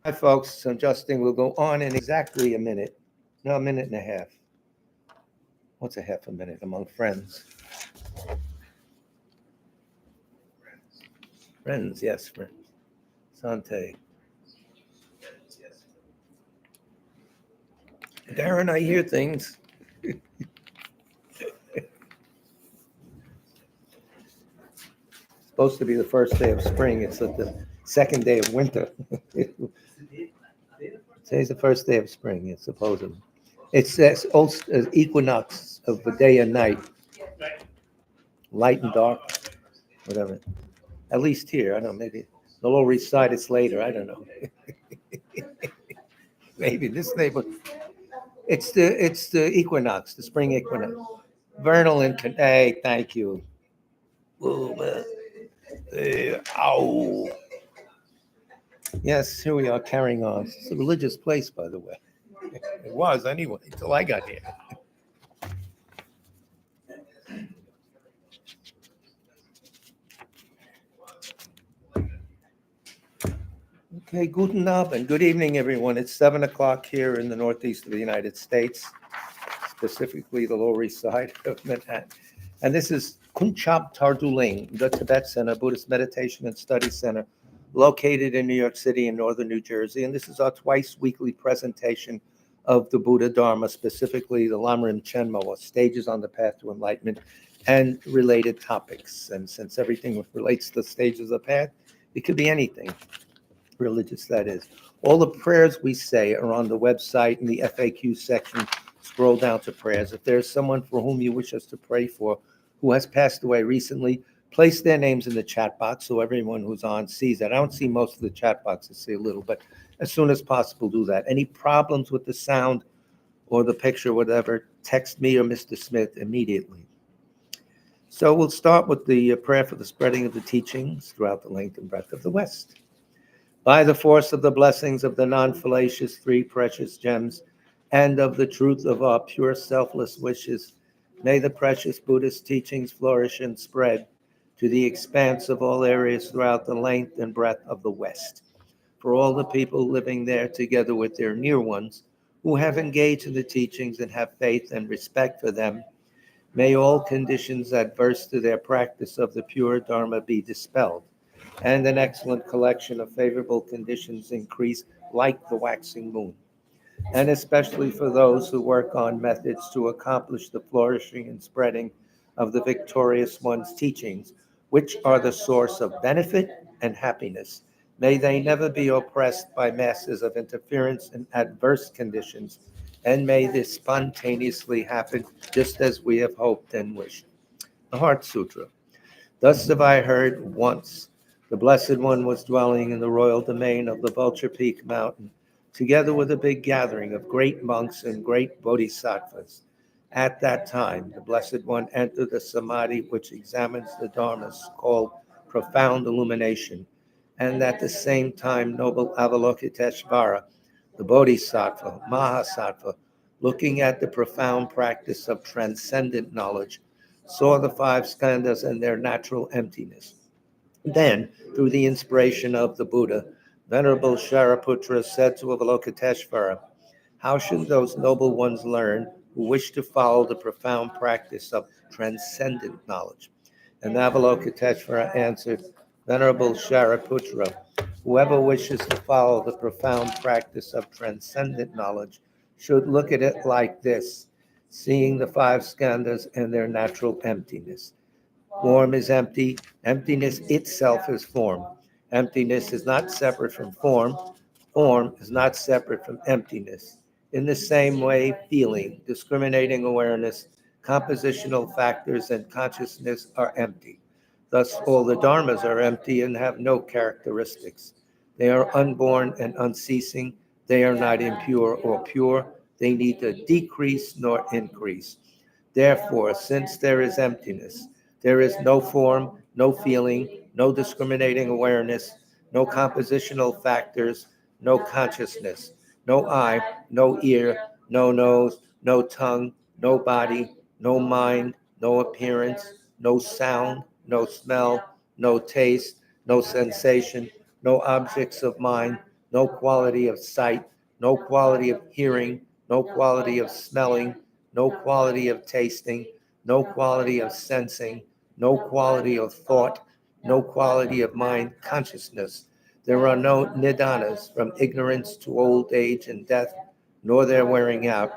Hi, folks. I'm Justin. We'll go on in exactly a minute. No, a minute and a half. What's a half a minute among friends? Friends, yes, friends. Sante. Darren, I hear things. Supposed to be the first day of spring. It's like the second day of winter. Today's the first day of spring, it's supposedly. It's equinox of the day and night, light and dark, whatever. At least here, I don't know, maybe the Lower East Side it's later, I don't know. Maybe this neighborhood. It's the equinox, the spring equinox. Vernal and hey, thank you. Ooh, ow. Yes, here we are carrying on. It's a religious place, by the way. It was anyway, until I got here. Okay, guten Abend. Good evening, everyone. It's 7 o'clock here in the northeast of the United States, specifically the Lower East Side of Manhattan. And this is Kunchab Tarduling, the Tibet Center, Buddhist Meditation and Study Center, located in New York City and northern New Jersey. And this is our twice weekly presentation of the Buddha Dharma, specifically the Lamrim Chenmo, or stages on the path to enlightenment, and related topics. And since everything relates to the stages of the path, it could be anything religious, that is. All the prayers we say are on the website in the FAQ section. Scroll down to prayers. If there's someone for whom you wish us to pray for who has passed away recently, place their names in the chat box so everyone who's on sees that. I don't see most of the chat boxes, see a little, but as soon as possible, do that. Any problems with the sound or the picture, whatever, text me or Mr. Smith immediately. So we'll start with the prayer for the spreading of the teachings throughout the length and breadth of the West. By the force of the blessings of the non-fallacious three precious gems and of the truth of our pure selfless wishes, may the precious Buddhist teachings flourish and spread to the expanse of all areas throughout the length and breadth of the West. For all the people living there together with their near ones who have engaged in the teachings and have faith and respect for them, may all conditions adverse to their practice of the pure Dharma be dispelled, and an excellent collection of favorable conditions increase like the waxing moon, and especially for those who work on methods to accomplish the flourishing and spreading of the victorious one's teachings, which are the source of benefit and happiness. May they never be oppressed by masses of interference and adverse conditions, and may this spontaneously happen just as we have hoped and wished. The Heart Sutra. Thus have I heard once the Blessed One was dwelling in the royal domain of the Vulture Peak Mountain, together with a big gathering of great monks and great bodhisattvas. At that time, the Blessed One entered the samadhi which examines the dharmas, called profound illumination, and at the same time, noble Avalokiteshvara, the bodhisattva, Mahasattva, looking at the profound practice of transcendent knowledge, saw the five skandhas and their natural emptiness. Then, through the inspiration of the Buddha, Venerable Shariputra said to Avalokiteshvara, how should those noble ones learn who wish to follow the profound practice of transcendent knowledge? And Avalokiteshvara answered, Venerable Shariputra, whoever wishes to follow the profound practice of transcendent knowledge should look at it like this, seeing the five skandhas and their natural emptiness. Form is empty. Emptiness itself is form. Emptiness is not separate from form. Form is not separate from emptiness. In the same way, feeling, discriminating awareness, compositional factors, and consciousness are empty. Thus, all the dharmas are empty and have no characteristics. They are unborn and unceasing. They are not impure or pure. They neither decrease nor increase. Therefore, since there is emptiness, there is no form, no feeling, no discriminating awareness, no compositional factors, no consciousness, no eye, no ear, no nose, no tongue, no body, no mind, no appearance, no sound, no smell, no taste, no sensation, no objects of mind, no quality of sight, no quality of hearing, no quality of smelling, no quality of tasting, no quality of sensing, no quality of thought, no quality of mind consciousness. There are no nidanas from ignorance to old age and death, nor their wearing out.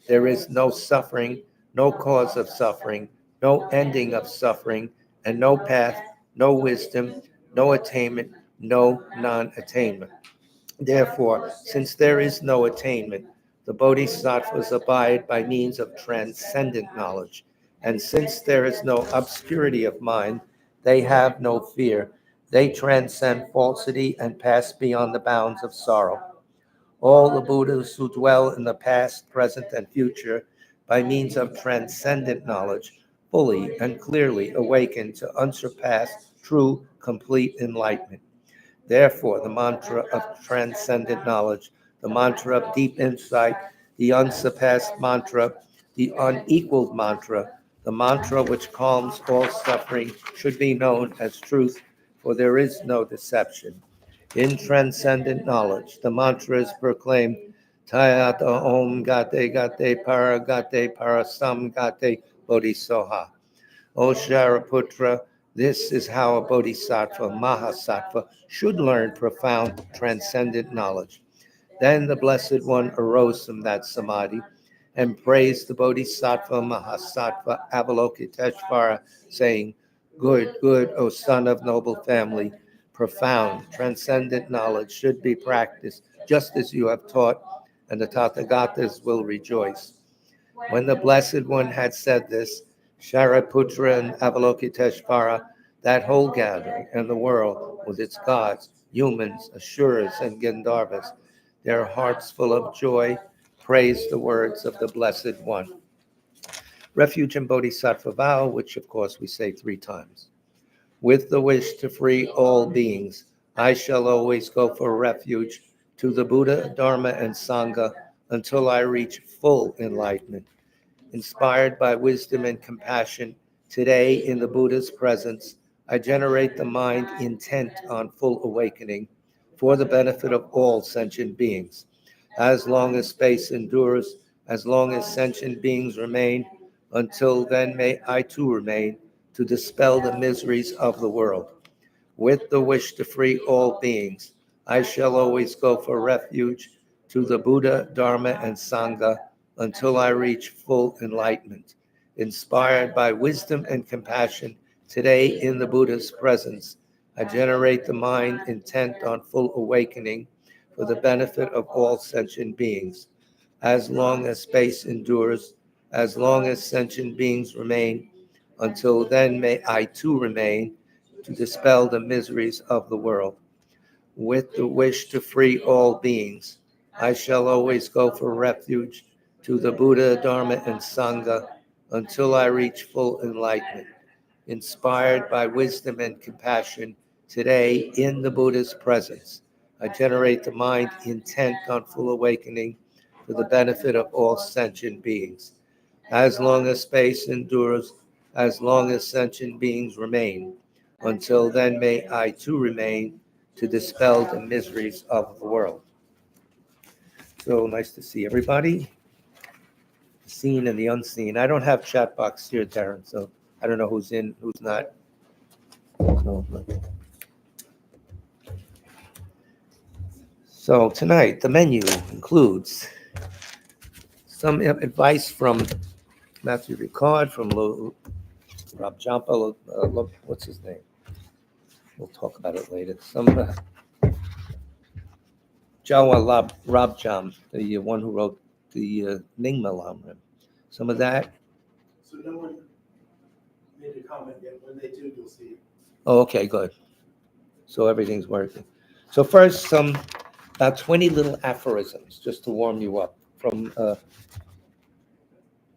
There is no suffering, no cause of suffering, no ending of suffering, and no path, no wisdom, no attainment, no non-attainment. Therefore, since there is no attainment, the bodhisattvas abide by means of transcendent knowledge. And since there is no obscurity of mind, they have no fear. They transcend falsity and pass beyond the bounds of sorrow. All the Buddhas who dwell in the past, present, and future by means of transcendent knowledge fully and clearly awaken to unsurpassed, true, complete enlightenment. Therefore, the mantra of transcendent knowledge, the mantra of deep insight, the unsurpassed mantra, the unequaled mantra, the mantra which calms all suffering should be known as truth, for there is no deception. In transcendent knowledge, the mantra is proclaimed, Tayata Om Gate Gate Para Gate Parasam Gate Bodhisoha. O Shariputra, this is how a bodhisattva, mahasattva, should learn profound transcendent knowledge. Then the Blessed One arose from that samadhi and praised the bodhisattva, mahasattva, Avalokiteshvara, saying, Good, good, O son of noble family, profound, transcendent knowledge should be practiced just as you have taught, and the Tathagatas will rejoice. When the Blessed One had said this, Shariputra and Avalokiteshvara, that whole gathering, and the world with its gods, humans, asuras, and Gandharvas, their hearts full of joy, praised the words of the Blessed One. Refuge in Bodhisattva vow, which of course we say 3 times. With the wish to free all beings, I shall always go for refuge to the Buddha, Dharma, and Sangha until I reach full enlightenment. Inspired by wisdom and compassion, today in the Buddha's presence, I generate the mind intent on full awakening for the benefit of all sentient beings. As long as space endures, as long as sentient beings remain, until then may I too remain to dispel the miseries of the world. With the wish to free all beings, I shall always go for refuge to the Buddha, Dharma, and Sangha until I reach full enlightenment. Inspired by wisdom and compassion, today in the Buddha's presence, I generate the mind intent on full awakening for the benefit of all sentient beings. As long as space endures, as long as sentient beings remain, until then may I too remain to dispel the miseries of the world. With the wish to free all beings, I shall always go for refuge to the Buddha, Dharma, and Sangha until I reach full enlightenment. Inspired by wisdom and compassion, today in the Buddha's presence, I generate the mind intent on full awakening for the benefit of all sentient beings. As long as space endures, as long as sentient beings remain, until then may I too remain to dispel the miseries of the world. So nice to see everybody, the seen and the unseen. I don't have chat box here, Darren, so I don't know who's in, who's not. So tonight, the menu includes some advice from Matthew Ricard, from Rob Jampa, what's his name? We'll talk about it later. Some Jawa Rabjam, the one who wrote the Nyingma Lamrim. Some of that. So no one made a comment yet. When they do, you'll see it. Oh, okay, good. So everything's working. So first, about 20 little aphorisms, just to warm you up, from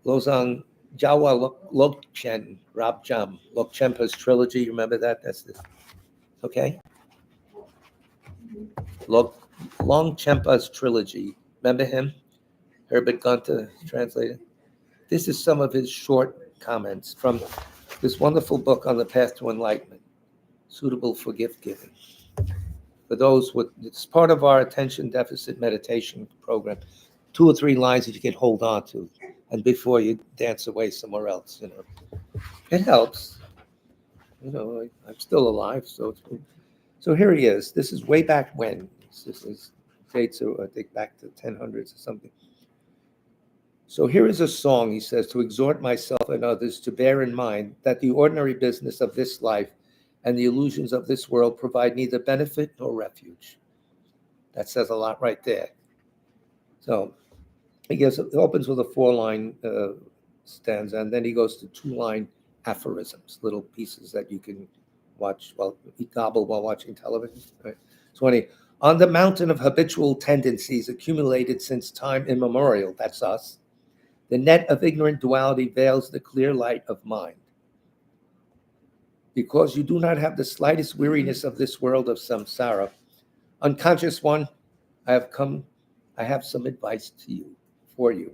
Lozang Jawa Lokchen Rabjam, Lokchenpa's trilogy. You remember that? That's this. Okay. Longchenpa's trilogy. Remember him? Herbert Gunter translated. This is some of his short comments from this wonderful book on the path to enlightenment, suitable for gift giving. For those with, it's part of our attention deficit meditation program. 2 or 3 lines that you can hold on to, and before you dance away somewhere else, it helps. I'm still alive, so here he is. This is way back when. This is dates are, I think, back to 1000s or something. So here is a song, he says, to exhort myself and others to bear in mind that the ordinary business of this life and the illusions of this world provide neither benefit nor refuge. That says a lot right there. So it opens with a 4-line stanza, and then he goes to 2-line aphorisms, little pieces that you can watch gobble while watching television. Right? 20. On the mountain of habitual tendencies accumulated since time immemorial, that's us, the net of ignorant duality veils the clear light of mind. Because you do not have the slightest weariness of this world of samsara, unconscious one, I have some advice for you.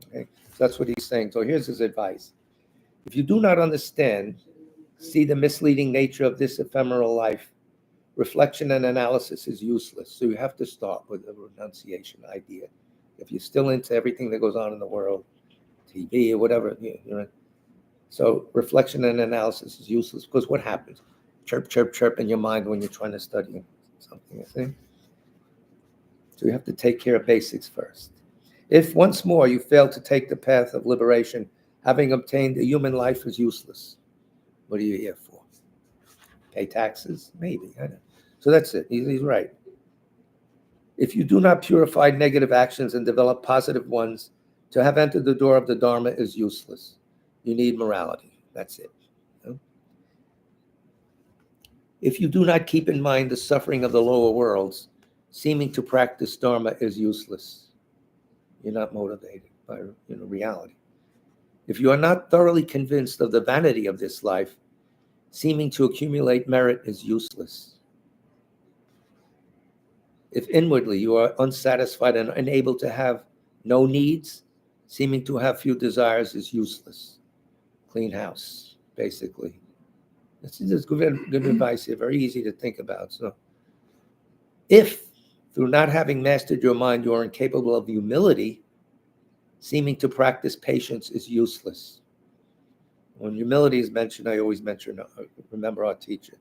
Okay? So that's what he's saying. So here's his advice. If you do not understand, see the misleading nature of this ephemeral life, reflection and analysis is useless. So you have to start with the renunciation idea. If you're still into everything that goes on in the world, TV or whatever, so reflection and analysis is useless, because what happens? Chirp, chirp, chirp in your mind when you're trying to study something, So you have to take care of basics first. If once more you fail to take the path of liberation, having obtained a human life is useless. What are you here for? Pay taxes? Maybe. I don't know. So that's it. He's right. If you do not purify negative actions and develop positive ones, to have entered the door of the Dharma is useless. You need morality. That's it. If you do not keep in mind the suffering of the lower worlds, seeming to practice Dharma is useless. You're not motivated by reality. If you are not thoroughly convinced of the vanity of this life, seeming to accumulate merit is useless. If inwardly you are unsatisfied and unable to have no needs, seeming to have few desires is useless. Clean house, basically. This is good advice here, very easy to think about. So, if through not having mastered your mind, you are incapable of humility, seeming to practice patience is useless. When humility is mentioned, I always remember our teacher,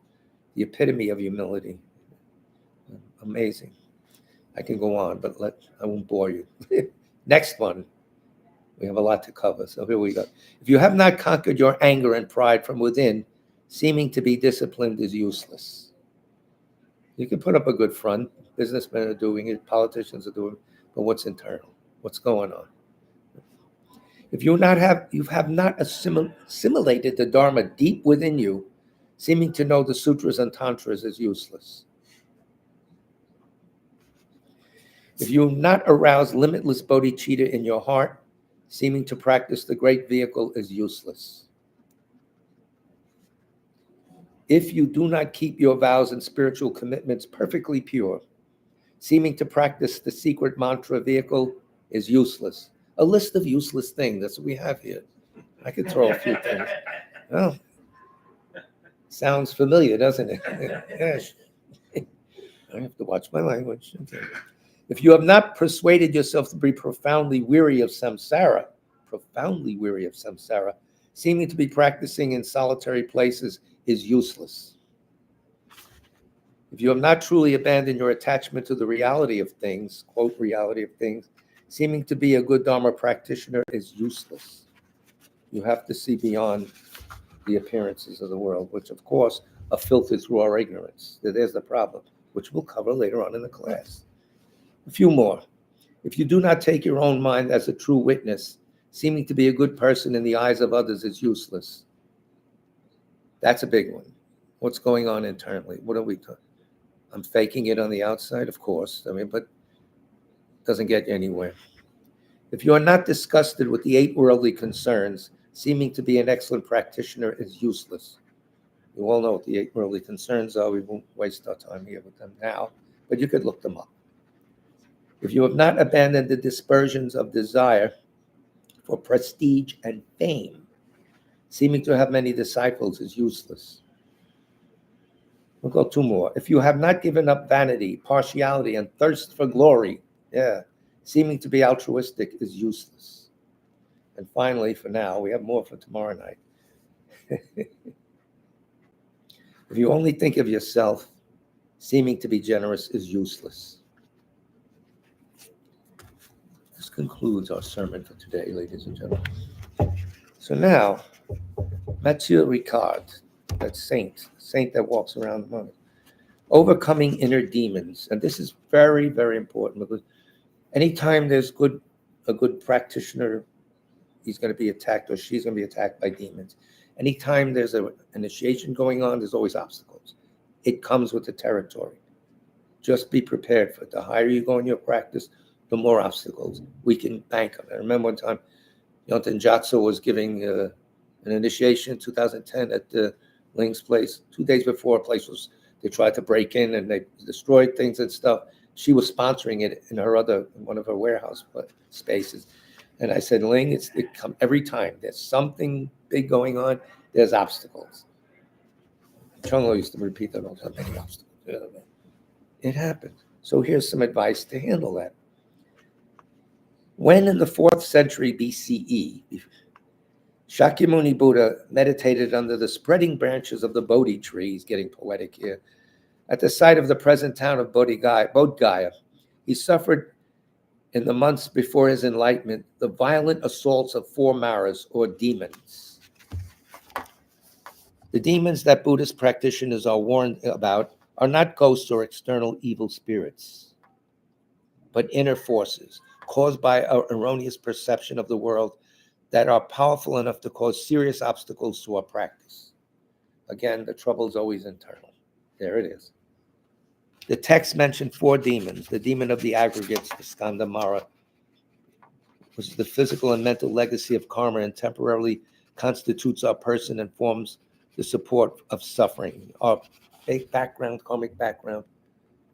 the epitome of humility. Amazing. I can go on, but I won't bore you. Next one. We have a lot to cover, so here we go. If you have not conquered your anger and pride from within, seeming to be disciplined is useless. You can put up a good front. Businessmen are doing it, politicians are doing it, but what's internal? What's going on? If you have not assimilated the Dharma deep within you, seeming to know the sutras and tantras is useless. If you have not aroused limitless bodhicitta in your heart, seeming to practice the great vehicle is useless. If you do not keep your vows and spiritual commitments perfectly pure, seeming to practice the secret mantra vehicle is useless. A list of useless things, that's what we have here. I could throw a few things. Well, sounds familiar, doesn't it? Yes. I have to watch my language. If you have not persuaded yourself to be profoundly weary of samsara, seeming to be practicing in solitary places is useless. If you have not truly abandoned your attachment to the reality of things, quote, reality of things, seeming to be a good Dharma practitioner is useless. You have to see beyond the appearances of the world, which of course are filtered through our ignorance. There's the problem, which we'll cover later on in the class. A few more. If you do not take your own mind as a true witness, seeming to be a good person in the eyes of others is useless. That's a big one. What's going on internally? What are we talking? I'm faking it on the outside, of course. But it doesn't get you anywhere. If you are not disgusted with the 8 worldly concerns, seeming to be an excellent practitioner is useless. You all know what the 8 worldly concerns are. We won't waste our time here with them now, but you could look them up. If you have not abandoned the dispersions of desire for prestige and fame, seeming to have many disciples is useless. We'll go two more. If you have not given up vanity, partiality, and thirst for glory, seeming to be altruistic is useless. And finally, for now, we have more for tomorrow night. If you only think of yourself, seeming to be generous is useless. This concludes our sermon for today, ladies and gentlemen. So now, Mathieu Ricard, that saint that walks around among us, overcoming inner demons. And this is very, very important, because anytime there's a good practitioner, he's going to be attacked or she's going to be attacked by demons. Anytime there's an initiation going on, there's always obstacles. It comes with the territory. Just be prepared for it. The higher you go in your practice, the more obstacles. We can bank on it. I remember one time, Yonten Gyatso was giving an initiation in 2010 at the Ling's place. 2 days before, they tried to break in and they destroyed things and stuff. She was sponsoring it in one of her warehouse spaces. And I said, Ling, it comes every time. There's something big going on. There's obstacles. Chung used to repeat that all the time. Many obstacles. It happens. So here's some advice to handle that. When in the 4th century BCE, Shakyamuni Buddha meditated under the spreading branches of the Bodhi tree, he's getting poetic here, at the site of the present town of Bodh Gaya, he suffered in the months before his enlightenment the violent assaults of 4 maras, or demons. The demons that Buddhist practitioners are warned about are not ghosts or external evil spirits, but inner forces caused by our erroneous perception of the world that are powerful enough to cause serious obstacles to our practice. Again, the trouble is always internal. There it is. The text mentioned 4 demons: the demon of the aggregates, the skandha mara, which is the physical and mental legacy of karma and temporarily constitutes our person and forms the support of suffering. Our fake background, karmic background,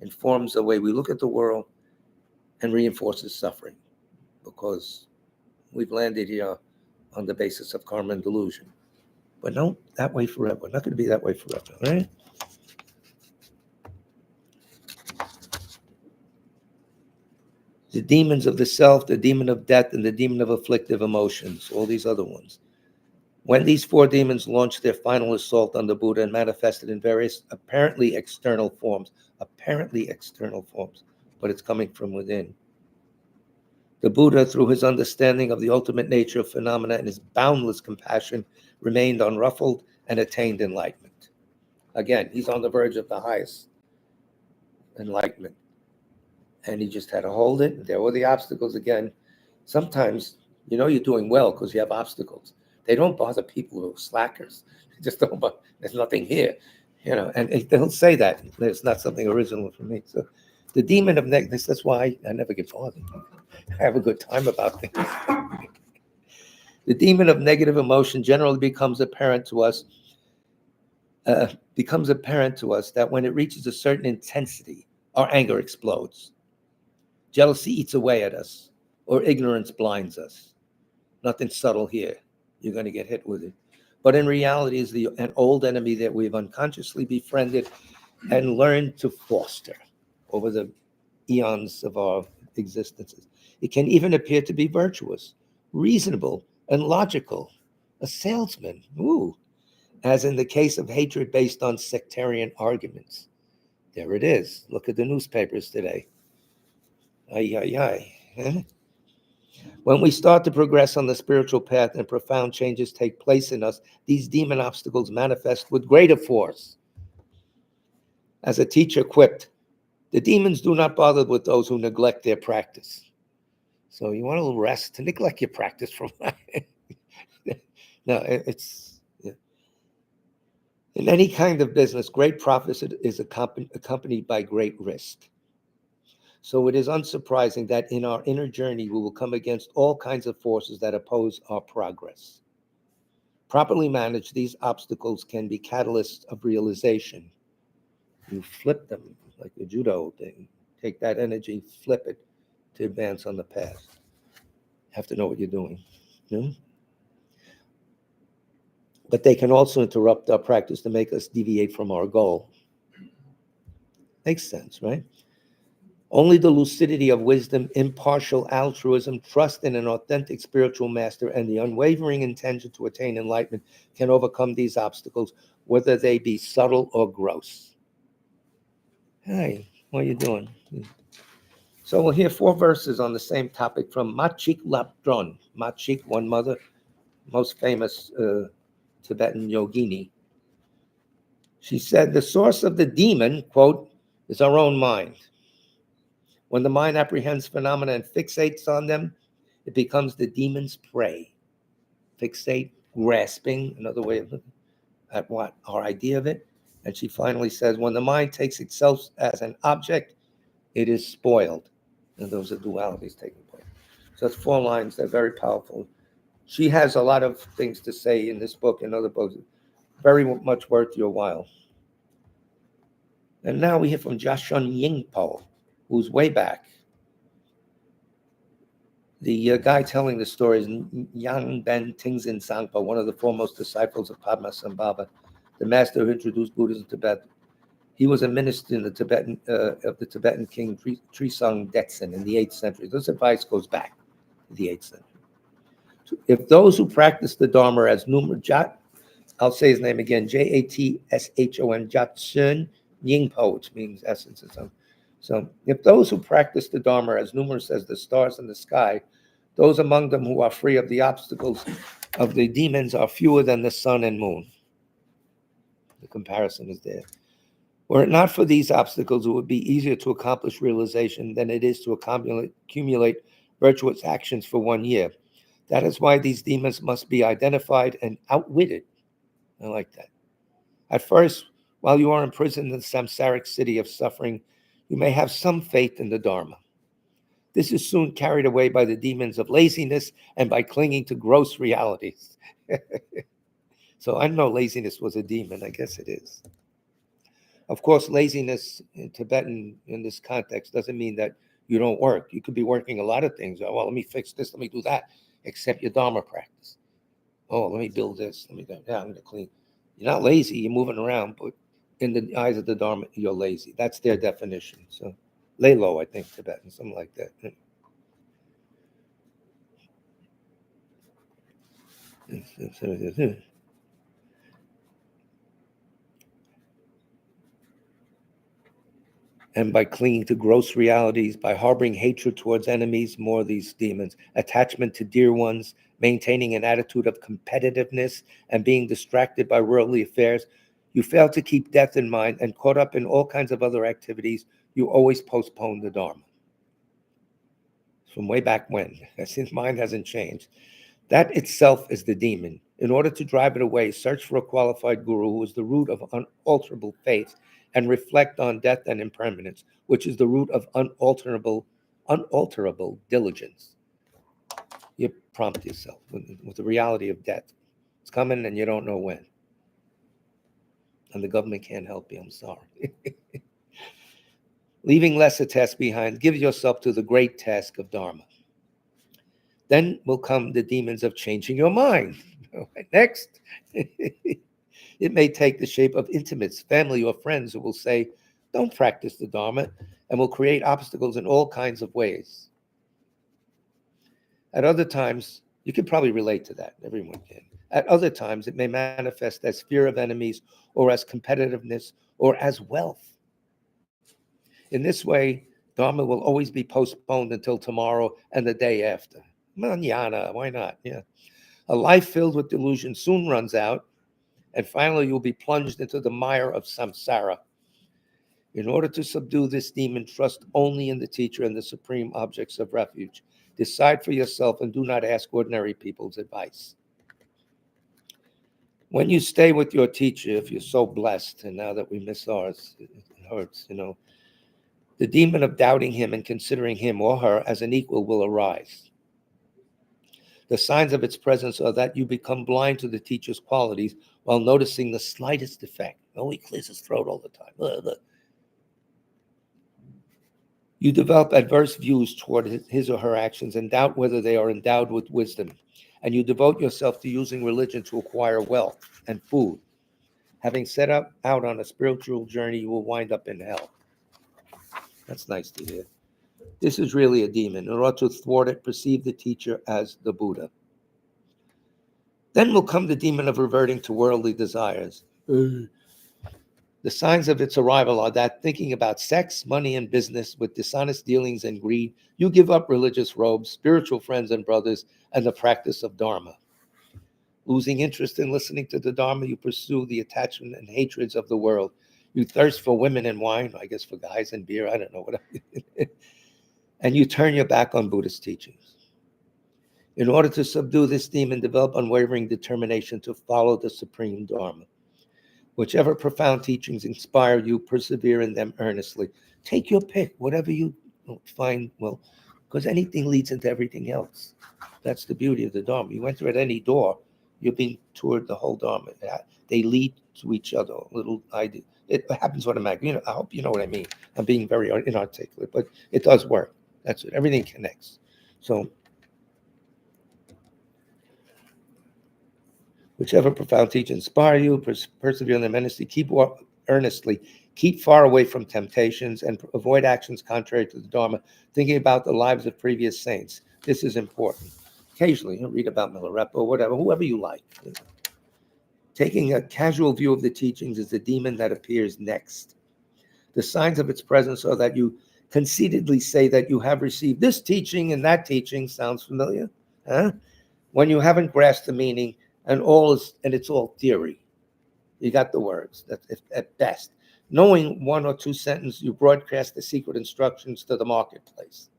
informs the way we look at the world and reinforces suffering, because we've landed here on the basis of karma and delusion. But no, that way forever. We're not going to be that way forever, right? The demons of the self, the demon of death, and the demon of afflictive emotions, all these other ones. When these 4 demons launched their final assault on the Buddha and manifested in various apparently external forms, but it's coming from within. The Buddha, through his understanding of the ultimate nature of phenomena and his boundless compassion, remained unruffled and attained enlightenment. Again, he's on the verge of the highest enlightenment. And he just had to hold it. There were the obstacles again. Sometimes, you're doing well because you have obstacles. They don't bother people who are slackers. They just don't bother. There's nothing here, and they'll say that. It's not something original for me. So the demon of negative, that's why I never get bothered. I have a good time about things. The demon of negative emotion generally becomes apparent to us that when it reaches a certain intensity, our anger explodes. Jealousy eats away at us, or ignorance blinds us. Nothing subtle here. You're going to get hit with it. But in reality, is an old enemy that we've unconsciously befriended and learned to foster over the eons of our existences. It can even appear to be virtuous, reasonable, and logical. A salesman, as in the case of hatred based on sectarian arguments. There it is. Look at the newspapers today. Ay, ay, ay. Huh? When we start to progress on the spiritual path and profound changes take place in us, these demon obstacles manifest with greater force. As a teacher quipped, the demons do not bother with those who neglect their practice. So you want a little rest to neglect your practice from No, it's in any kind of business, great profit is accompanied by great risk. So it is unsurprising that in our inner journey, we will come against all kinds of forces that oppose our progress. Properly managed, these obstacles can be catalysts of realization. You flip them like the judo thing. Take that energy, flip it to advance on the path. You have to know what you're doing. But they can also interrupt our practice to make us deviate from our goal. Makes sense, right? Only the lucidity of wisdom, impartial altruism, trust in an authentic spiritual master, and the unwavering intention to attain enlightenment can overcome these obstacles, whether they be subtle or gross. Hey, what are you doing? So we'll hear 4 verses on the same topic from Machik Lapdron. Machik, one mother, most famous Tibetan yogini. She said, the source of the demon, quote, is our own mind. When the mind apprehends phenomena and fixates on them, it becomes the demon's prey. Fixate, grasping, another way of looking at what our idea of it. And she finally says, when the mind takes itself as an object, it is spoiled. And those are dualities taking place. So that's 4 lines. They're very powerful. She has a lot of things to say in this book and other books. Very much worth your while. And now we hear from Joshun Yingpo, who's way back. The guy telling the story is Yang Ben Tingzin Sangpa, one of the foremost disciples of Padmasambhava, the master who introduced Buddhism to Tibet. He was a minister in the Tibetan of the Tibetan king Tsong in the 8th century. This advice goes back to the 8th century. So if those who practice the Dharma as Jat, I'll say his name again, Jatshon, Jatsun Yingpo, which means essence of something. So if those who practice the Dharma are as numerous as the stars in the sky, those among them who are free of the obstacles of the demons are fewer than the sun and moon. The comparison is there. Were it not for these obstacles, it would be easier to accomplish realization than it is to accumulate virtuous actions for 1 year. That is why these demons must be identified and outwitted. I like that. At first, while you are imprisoned in the samsaric city of suffering, you may have some faith in the Dharma. This is soon carried away by the demons of laziness and by clinging to gross realities. So I know laziness was a demon. I guess it is. Of course, laziness in Tibetan in this context doesn't mean that you don't work. You could be working a lot of things. Oh, well, let me fix this, let me do that, except your Dharma practice. Oh, let me build this, let me do that, I'm going to clean. You're not lazy, you're moving around, but in the eyes of the Dharma, you're lazy. That's their definition. So lay low, I think, Tibetan, something like that. And by clinging to gross realities, by harboring hatred towards enemies, more of these demons, attachment to dear ones, maintaining an attitude of competitiveness, and being distracted by worldly affairs, you fail to keep death in mind, and caught up in all kinds of other activities, you always postpone the Dharma. From way back when, since mind hasn't changed. That itself is the demon. In order to drive it away, search for a qualified guru who is the root of unalterable faith, and reflect on death and impermanence, which is the root of unalterable diligence. You prompt yourself with the reality of death. It's coming and you don't know when. And the government can't help you, I'm sorry. Leaving lesser tasks behind, give yourself to the great task of Dharma. Then will come the demons of changing your mind. Next. It may take the shape of intimates, family, or friends who will say, don't practice the Dharma, and will create obstacles in all kinds of ways. At other times, you can probably relate to that. Everyone can. At other times, it may manifest as fear of enemies, or as competitiveness, or as wealth. In this way, Dharma will always be postponed until tomorrow and the day after. Mañana, why not? Yeah. A life filled with delusion soon runs out, and finally you'll be plunged into the mire of samsara. In order to subdue this demon, trust only in the teacher and the supreme objects of refuge. Decide for yourself and do not ask ordinary people's advice. When you stay with your teacher, if you're so blessed, and now that we miss ours, it hurts, the demon of doubting him and considering him or her as an equal will arise. The signs of its presence are that you become blind to the teacher's qualities while noticing the slightest defect. Oh, he clears his throat all the time. You develop adverse views toward his or her actions and doubt whether they are endowed with wisdom. And you devote yourself to using religion to acquire wealth and food. Having set out on a spiritual journey, you will wind up in hell. That's nice to hear. This is really a demon. In order to thwart it, perceive the teacher as the Buddha. Then will come the demon of reverting to worldly desires. The signs of its arrival are that thinking about sex, money, and business with dishonest dealings and greed, you give up religious robes, spiritual friends and brothers, and the practice of Dharma. Losing interest in listening to the Dharma, you pursue the attachment and hatreds of the world. You thirst for women and wine, I guess for guys and beer, I don't know what. And you turn your back on Buddhist teachings. In order to subdue this demon, develop unwavering determination to follow the supreme Dharma. Whichever profound teachings inspire you, persevere in them earnestly. Take your pick, whatever you find, well, because anything leads into everything else. That's the beauty of the Dharma. You enter at any door, you're being toured the whole Dharma. They lead to each other. Little idea. It happens automatically. I hope you know what I mean. I'm being very inarticulate, but it does work. That's it. Everything connects. So, whichever profound teaching inspire you, persevere in them earnestly, keep far away from temptations, and avoid actions contrary to the Dharma, thinking about the lives of previous saints. This is important. Occasionally, read about Milarepa or whatever, whoever you like. Taking a casual view of the teachings is the demon that appears next. The signs of its presence are that you conceitedly say that you have received this teaching and that teaching. Sounds familiar? Huh? When you haven't grasped the meaning, and it's all theory. You got the words, at best. Knowing one or two sentences, you broadcast the secret instructions to the marketplace.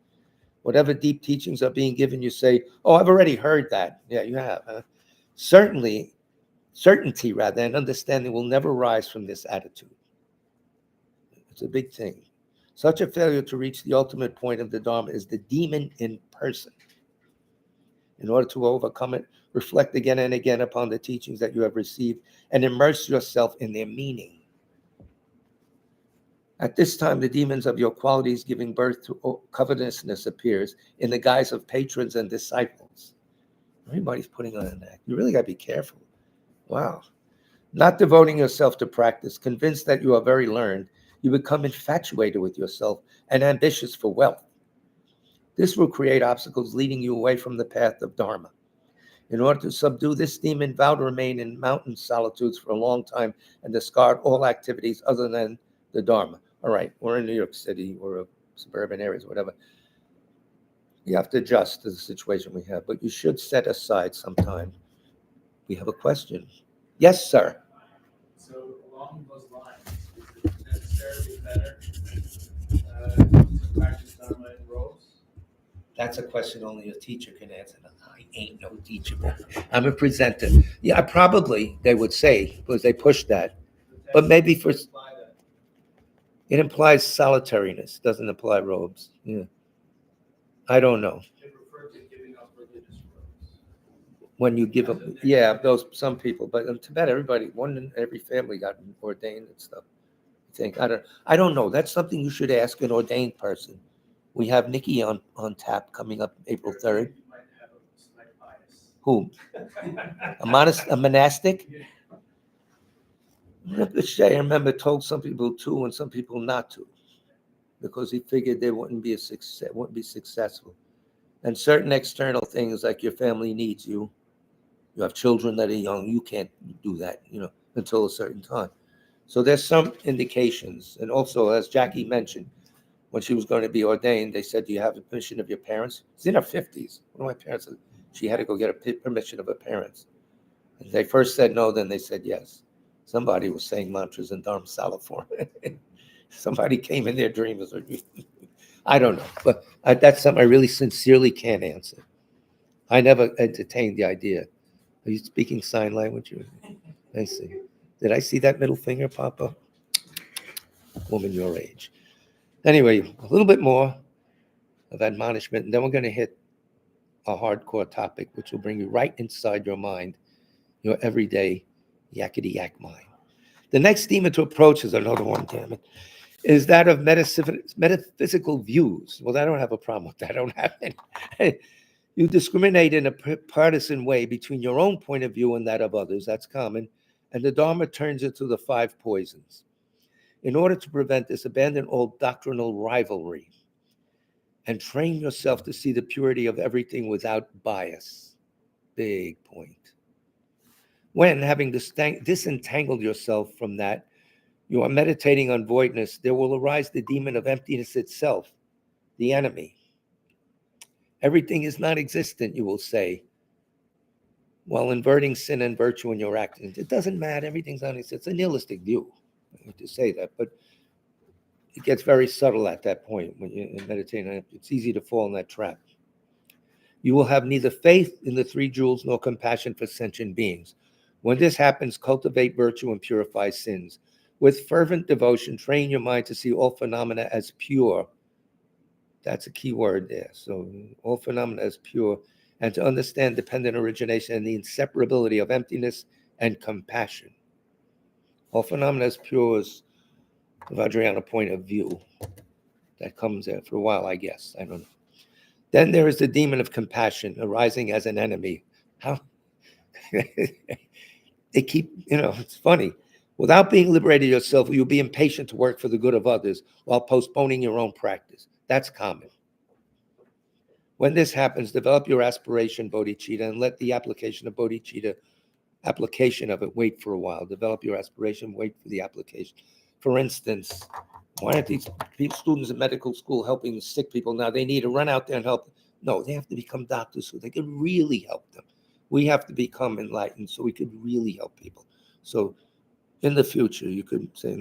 Whatever deep teachings are being given, you say, oh, I've already heard that. Yeah, you have. Huh? Certainty and understanding will never rise from this attitude. It's a big thing. Such a failure to reach the ultimate point of the Dharma is the demon in person. In order to overcome it, reflect again and again upon the teachings that you have received and immerse yourself in their meaning. At this time, the demons of your qualities giving birth to covetousness appears in the guise of patrons and disciples. Everybody's putting on an act. You really got to be careful. Wow. Not devoting yourself to practice, convinced that you are very learned, you become infatuated with yourself and ambitious for wealth. This will create obstacles leading you away from the path of Dharma. In order to subdue this demon, vow to remain in mountain solitudes for a long time and discard all activities other than the Dharma. All right, we're in New York City or suburban areas, whatever. You have to adjust to the situation we have, but you should set aside some time. We have a question. Yes, sir. So along those lines, is it necessarily better to practice Dharma in robes? That's a question only a teacher can answer. I ain't no teacher. I'm a presenter. Yeah, probably they would say, because they push that. But maybe for it implies solitariness, doesn't imply robes. Yeah. I don't know. They refer to giving up religious robes. When you give up, yeah, those some people, but in Tibet, everybody, one in every family got ordained and stuff. I don't know. That's something you should ask an ordained person. We have Nikki on tap coming up April 3rd. You might have a slight bias. Who? A monastic? I remember told some people to and some people not to, because he figured they wouldn't be successful. And certain external things like your family needs you. You have children that are young, you can't do that, until a certain time. So there's some indications. And also, as Jackie mentioned, when she was going to be ordained, they said, do you have the permission of your parents? She's in her 50s. One of my parents, she had to go get a permission of her parents. And they first said no, then they said yes. Somebody was saying mantras in Dharamsala for her. Somebody came in their dreams. I don't know, but that's something I really sincerely can't answer. I never entertained the idea. Are you speaking sign language? I see. Did I see that middle finger pop up? Woman your age. Anyway, a little bit more of admonishment, and then we're going to hit a hardcore topic, which will bring you right inside your mind, your everyday yakety yak mind. The next demon to approach is another one, damn it, is that of metaphysical views. Well, I don't have a problem with that. I don't have any. You discriminate in a partisan way between your own point of view and that of others. That's common. And the Dharma turns into the 5 poisons. In order to prevent this, abandon all doctrinal rivalry and train yourself to see the purity of everything without bias. Big point. When, having disentangled yourself from that, you are meditating on voidness, there will arise the demon of emptiness itself, the enemy. Everything is not existent, you will say, while inverting sin and virtue in your actions. It doesn't matter, everything's non-existent. It's a nihilistic view, I hate to say that, but it gets very subtle at that point when you're meditating on it. It's easy to fall in that trap. You will have neither faith in the three jewels nor compassion for sentient beings. When this happens, cultivate virtue and purify sins. With fervent devotion, train your mind to see all phenomena as pure. That's a key word there. So all phenomena as pure, and to understand dependent origination and the inseparability of emptiness and compassion. All phenomena as pure is the Vajrayana point of view. That comes there for a while, I guess. I don't know. Then there is the demon of compassion arising as an enemy. How? They keep, it's funny. Without being liberated yourself, you'll be impatient to work for the good of others while postponing your own practice. That's common. When this happens, develop your aspiration, bodhicitta, and let the application of bodhicitta, application of it, wait for a while. Develop your aspiration, wait for the application. For instance, why aren't these students in medical school helping sick people now? They need to run out there and help. No, they have to become doctors so they can really help them. We have to become enlightened so we could really help people. So in the future, you could say,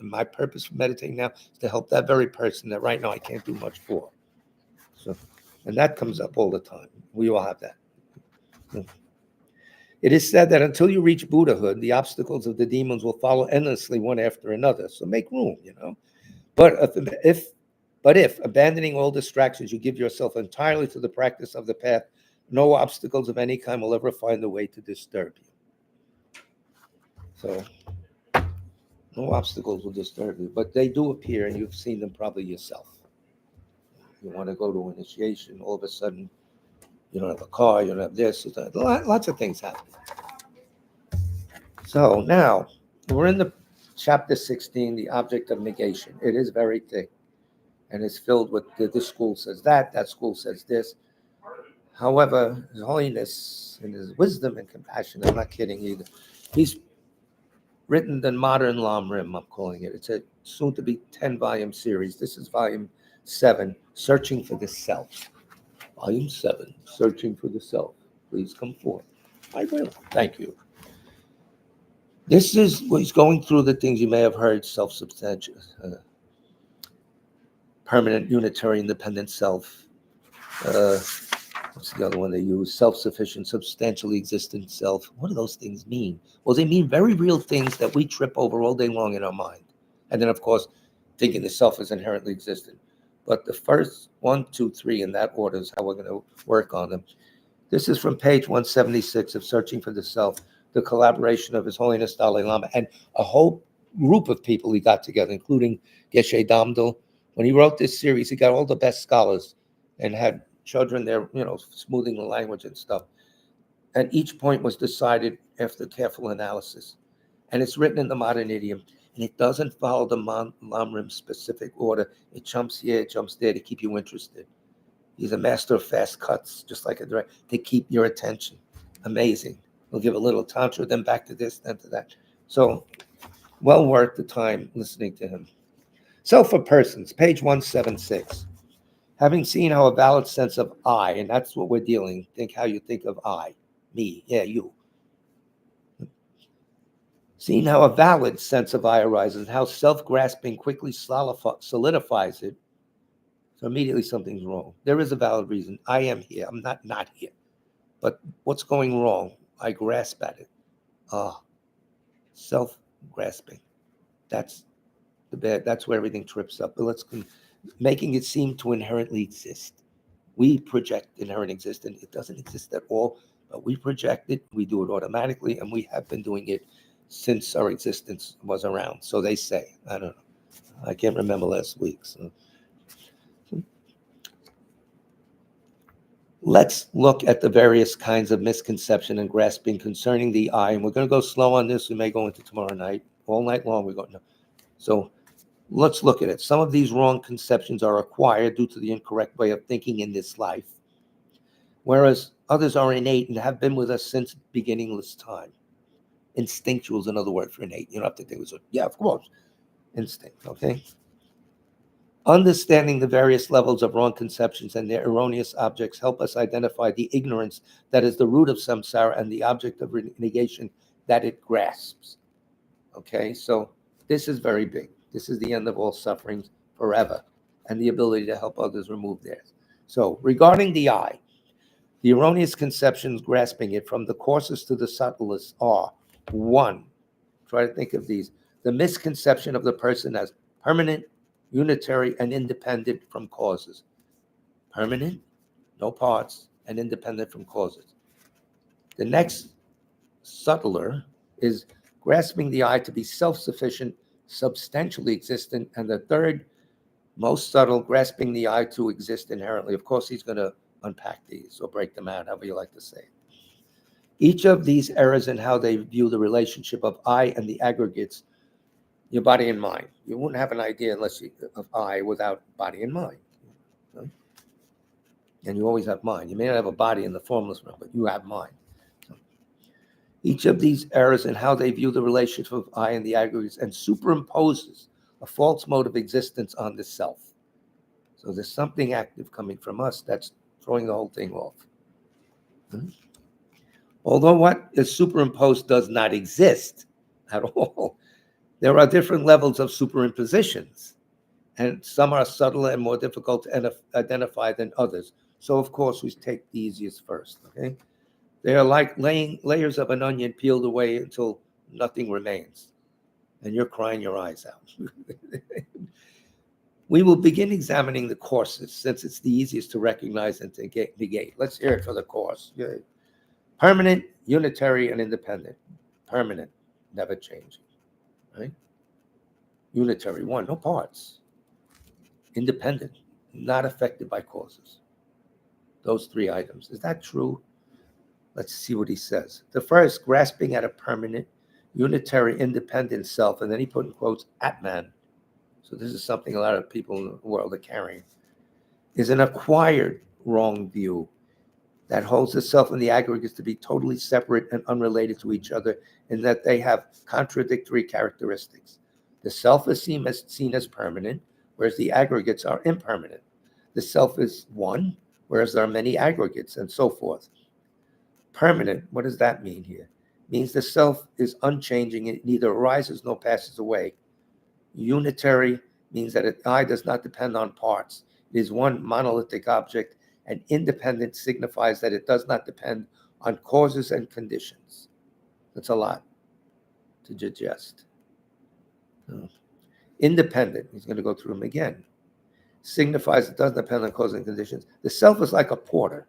my purpose for meditating now is to help that very person that right now I can't do much for. So, and that comes up all the time. We all have that. It is said that until you reach Buddhahood, the obstacles of the demons will follow endlessly one after another. So make room, But if abandoning all distractions, you give yourself entirely to the practice of the path, no obstacles of any kind will ever find a way to disturb you. So no obstacles will disturb you, but they do appear, and you've seen them probably yourself. You want to go to initiation, all of a sudden, you don't have a car, you don't have this, lots of things happen. So now, we're in the chapter 16, the object of negation. It is very thick, and it's filled with this school says that school says this. However, His Holiness, in his wisdom and compassion, I'm not kidding either, he's written the Modern Lamrim, I'm calling it. It's a soon-to-be 10-volume series. This is volume 7, Searching for the Self. Volume 7, Searching for the Self. Please come forth. I will. Thank you. This is what he's going through the things you may have heard, self-substantial, permanent, unitary, independent self. What's the other one they use? Self-sufficient, substantially existent self. What do those things mean? Well, they mean very real things that we trip over all day long in our mind. And then, of course, thinking the self is inherently existent. But the first 1, 2, 3 in that order is how we're going to work on them. This is from page 176 of Searching for the Self, the collaboration of His Holiness Dalai Lama and a whole group of people he got together, including Geshe Damdal. When he wrote this series, he got all the best scholars and had children there, smoothing the language and stuff. And each point was decided after careful analysis. And it's written in the modern idiom, and it doesn't follow the Lamrim specific order. It jumps here, it jumps there to keep you interested. He's a master of fast cuts, just like a director, to keep your attention. Amazing. We'll give a little tantra, then back to this, then to that. So, well worth the time listening to him. So for persons, page 176. Having seen how a valid sense of I, and that's what we're dealing, think how you think of I, me, yeah, you. Seeing how a valid sense of I arises, how self-grasping quickly solidifies it, so immediately something's wrong. There is a valid reason. I am here. I'm not here. But what's going wrong? I grasp at it. Self-grasping. That's the bad. That's where everything trips up. But making it seem to inherently exist. We project inherent existence. It doesn't exist at all, but we project it. We do it automatically, and we have been doing it since our existence was around. So they say. I don't know. I can't remember last week. So. Let's look at the various kinds of misconception and grasping concerning the I. And we're going to go slow on this. We may go into tomorrow night. All night long, we're going to. So let's look at it. Some of these wrong conceptions are acquired due to the incorrect way of thinking in this life, whereas others are innate and have been with us since beginningless time. Instinctual is another word for innate. You don't have to think it was, yeah, of course, instinct, okay? Understanding the various levels of wrong conceptions and their erroneous objects help us identify the ignorance that is the root of samsara and the object of negation that it grasps. Okay, so this is very big. This is the end of all sufferings forever and the ability to help others remove theirs. So regarding the I, the erroneous conceptions grasping it from the coarsest to the subtlest are: one, try to think of these, the misconception of the person as permanent, unitary, and independent from causes. Permanent, no parts, and independent from causes. The next subtler is grasping the I to be self-sufficient, substantially existent. And the third, most subtle, grasping the I to exist inherently. Of course, he's going to unpack these or break them out, however you like to say it. Each of these errors in how they view the relationship of I and the aggregates, your body and mind. You wouldn't have an idea unless you of I without body and mind. Right? And you always have mind. You may not have a body in the formless realm, but you have mind. Each of these errors in how they view the relationship of I and the aggregates and superimposes a false mode of existence on the self. So there's something active coming from us that's throwing the whole thing off. Although what is superimposed does not exist at all, there are different levels of superimpositions, and some are subtler and more difficult to identify than others. So, of course, we take the easiest first, okay? They are like laying layers of an onion peeled away until nothing remains, and you're crying your eyes out. We will begin examining the courses since it's the easiest to recognize and to negate. Let's hear it for the course. Yeah. Permanent, unitary, and independent. Permanent, never changing, right? Unitary, one, no parts. Independent, not affected by causes. Those three items. Is that true? Let's see what he says. The first, grasping at a permanent, unitary, independent self, and then he put in quotes, Atman. So this is something a lot of people in the world are carrying, is an acquired wrong view that holds the self and the aggregates to be totally separate and unrelated to each other, in that they have contradictory characteristics. The self is seen as permanent, whereas the aggregates are impermanent. The self is one, whereas there are many aggregates, and so forth. Permanent, what does that mean here? It means the self is unchanging, it neither arises nor passes away. Unitary means that I does not depend on parts. It is one monolithic object, and independent signifies that it does not depend on causes and conditions. That's a lot to digest. Independent, he's going to go through them again, signifies it doesn't depend on causes and conditions. The self is like a porter.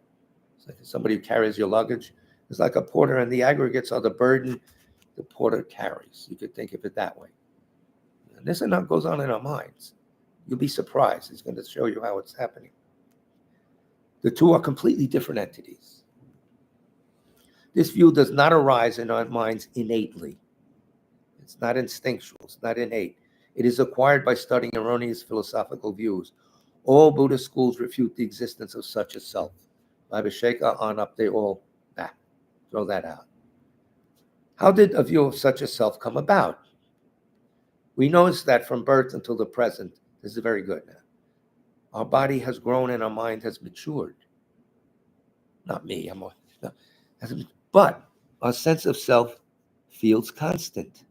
It's like somebody who carries your luggage. It's like a porter, and the aggregates are the burden the porter carries. You could think of it that way. And this enough goes on in our minds. You'll be surprised. He's going to show you how it's happening. The two are completely different entities. This view does not arise in our minds innately. It's not instinctual. It's not innate. It is acquired by studying erroneous philosophical views. All Buddhist schools refute the existence of such a self. By Visheka on up, they all throw that out. How did a view of such a self come about? We notice that from birth until the present, this is very good now, our body has grown and our mind has matured. Not me, but our sense of self feels constant.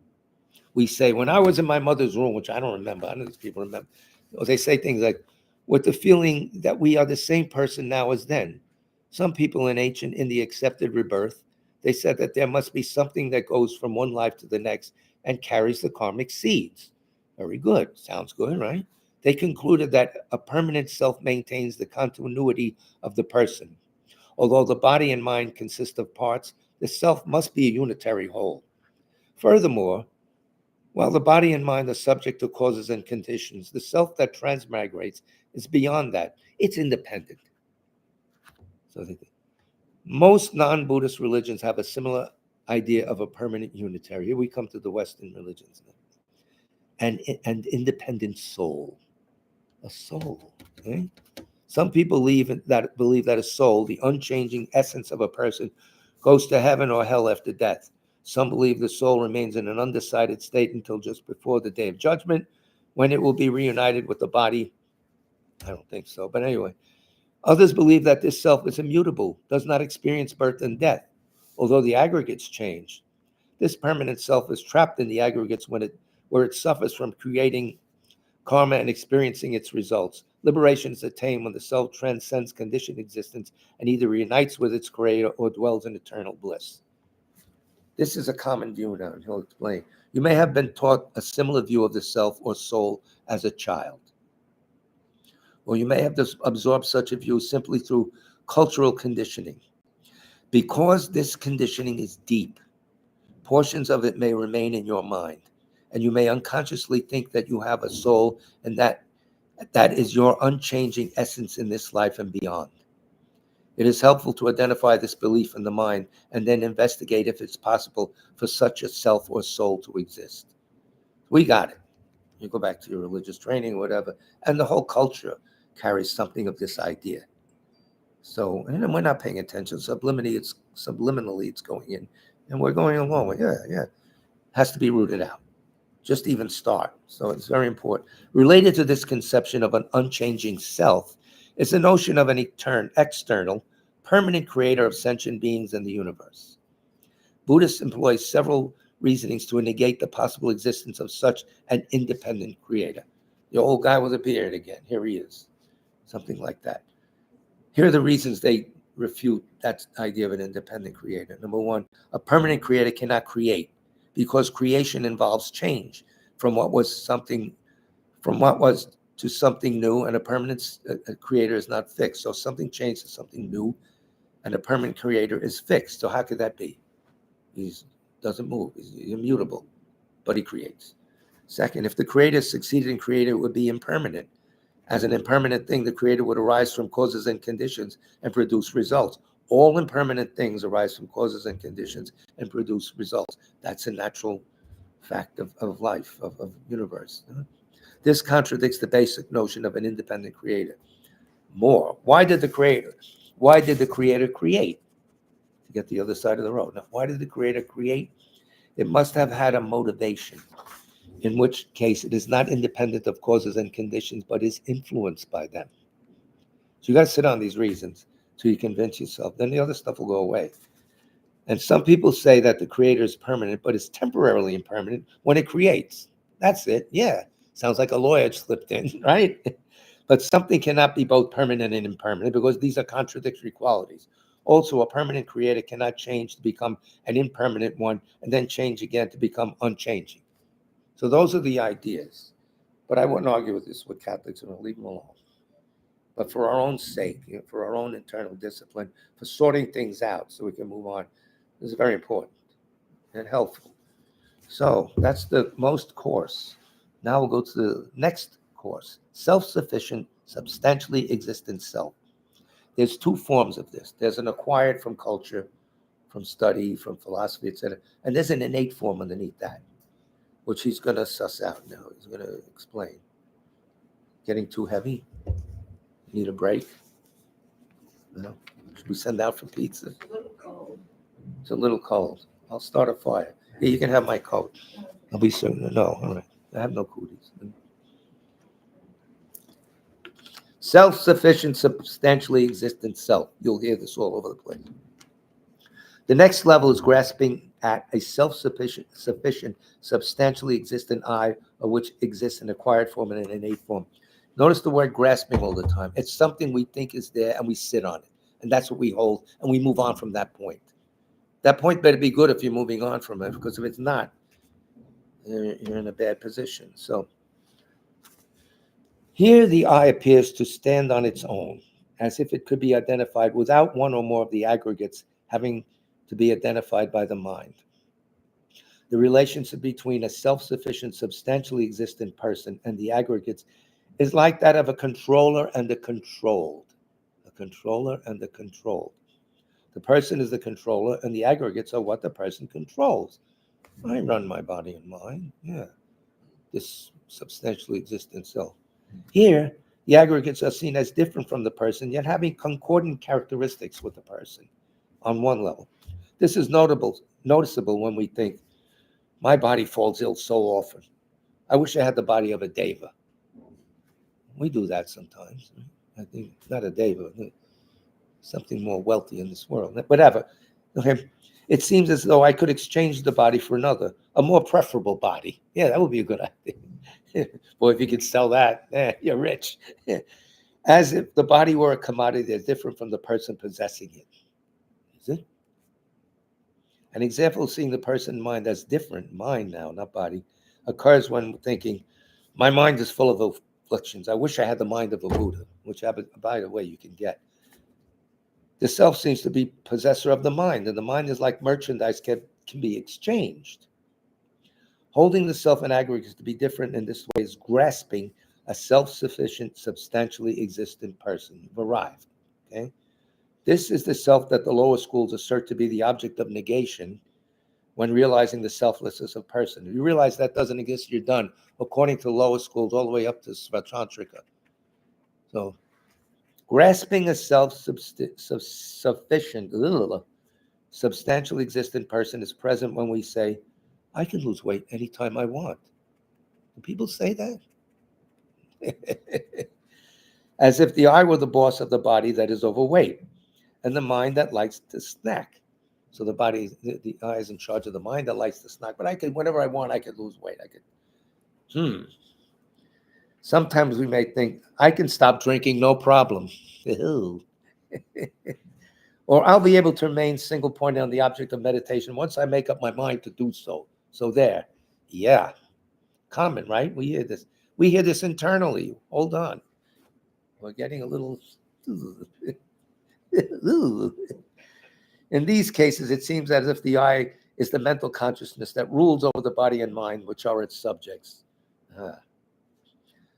We say, when I was in my mother's room, which I don't remember, I don't know if people remember, or they say things like, with the feeling that we are the same person now as then. Some people in ancient India accepted rebirth. They said that there must be something that goes from one life to the next and carries the karmic seeds. Very good. Sounds good, right? They concluded that a permanent self maintains the continuity of the person. Although the body and mind consist of parts, the self must be a unitary whole. Furthermore, while the body and mind are subject to causes and conditions, the self that transmigrates is beyond that. It's independent. So most non-Buddhist religions have a similar idea of a permanent unitary. Here we come to the Western religions. and independent soul. A soul. Okay? Some people believe that a soul, the unchanging essence of a person, goes to heaven or hell after death. Some believe the soul remains in an undecided state until just before the day of judgment, when it will be reunited with the body. I don't think so, but anyway. Others believe that this self is immutable, does not experience birth and death, although the aggregates change. This permanent self is trapped in the aggregates where it suffers from creating karma and experiencing its results. Liberation is attained when the self transcends conditioned existence and either reunites with its creator or dwells in eternal bliss. This is a common view now, and he'll explain. You may have been taught a similar view of the self or soul as a child, or you may have absorbed such a view simply through cultural conditioning. Because this conditioning is deep, portions of it may remain in your mind, and you may unconsciously think that you have a soul and that is your unchanging essence in this life and beyond. It is helpful to identify this belief in the mind and then investigate if it's possible for such a self or soul to exist. We got it. You go back to your religious training or whatever, and the whole culture carries something of this idea. So, and we're not paying attention. Subliminally, it's going in, and we're going along with, yeah. Has to be rooted out. Just even start. So it's very important. Related to this conception of an unchanging self is the notion of an external, permanent creator of sentient beings in the universe. Buddhists employ several reasonings to negate the possible existence of such an independent creator. The old guy with a beard again. Here he is. Something like that. Here are the reasons they refute that idea of an independent creator. Number one, a permanent creator cannot create because creation involves change from what was to something new, and a permanent creator is not fixed. So something changed to something new, and a permanent creator is fixed. So how could that be? He doesn't move. He's immutable, but he creates. Second, if the creator succeeded in creating, it would be impermanent. As an impermanent thing, the creator would arise from causes and conditions and produce results. All impermanent things arise from causes and conditions and produce results. That's a natural fact of life, of universe. This contradicts the basic notion of an independent creator. More, why did the creator create? To get the other side of the road. Now, why did the creator create? It must have had a motivation, in which case it is not independent of causes and conditions, but is influenced by them. So you got to sit on these reasons till you convince yourself. Then the other stuff will go away. And some people say that the creator is permanent, but is temporarily impermanent when it creates. That's it. Yeah. Sounds like a lawyer slipped in, right? But something cannot be both permanent and impermanent because these are contradictory qualities. Also, a permanent creator cannot change to become an impermanent one and then change again to become unchanging. So those are the ideas. But I wouldn't argue with this with Catholics, and I'll leave them alone. But for our own sake, for our own internal discipline, for sorting things out so we can move on, this is very important and helpful. So that's the most course. Now we'll go to the next course, self-sufficient, substantially existent self. There's two forms of this. There's an acquired from culture, from study, from philosophy, etc. And there's an innate form underneath that, which he's going to suss out now. He's going to explain. Getting too heavy? Need a break? No? Should we send out for pizza? It's a little cold. It's a little cold. I'll start a fire. Yeah, you can have my coat. I'll be certain. No, all right. I have no cooties. Self-sufficient, substantially existent self. You'll hear this all over the place. The next level is grasping at a self-sufficient, substantially existent I, of which exists an acquired form and an innate form. Notice the word grasping all the time. It's something we think is there and we sit on it. And that's what we hold, and we move on from that point. That point better be good if you're moving on from it, because if it's not, you're in a bad position. So here the I appears to stand on its own, as if it could be identified without one or more of the aggregates having to be identified by the mind. The relationship between a self-sufficient, substantially existent person and the aggregates is like that of a controller and a controlled. A controller and a controlled. The person is the controller, and the aggregates are what the person controls. I run my body and mind. Yeah. this substantially existent self. Here, the aggregates are seen as different from the person, yet having concordant characteristics with the person on one level. This is noticeable when we think, my body falls ill so often. I wish I had the body of a deva. We do that sometimes. I think not a deva, something more wealthy in this world. Whatever. Okay. It seems as though I could exchange the body for another, a more preferable body. Yeah, that would be a good idea. Boy, if you could sell that, you're rich. As if the body were a commodity that's different from the person possessing it. Is it? An example of seeing the person mind as different, mind now, not body, occurs when thinking, my mind is full of afflictions. I wish I had the mind of a Buddha, which, by the way, you can get. The self seems to be possessor of the mind, and the mind is like merchandise can be exchanged. Holding the self in aggregate to be different in this way is grasping a self-sufficient, substantially existent person. You've arrived. Okay? This is the self that the lower schools assert to be the object of negation when realizing the selflessness of person. If you realize that doesn't exist, you're done, according to the lower schools, all the way up to Svatantrika. So, grasping a self-sufficient, substantially existent person is present when we say, I can lose weight anytime I want. Do people say that? As if the I were the boss of the body that is overweight and the mind that likes to snack. So the body, the I is in charge of the mind that likes to snack, but I could, whenever I want, I could lose weight. Sometimes we may think, I can stop drinking, no problem. Or I'll be able to remain single pointed on the object of meditation once I make up my mind to do so. So there. Yeah. Common, right? We hear this. We hear this internally. Hold on. We're getting a little. In these cases, it seems as if the I is the mental consciousness that rules over the body and mind, which are its subjects.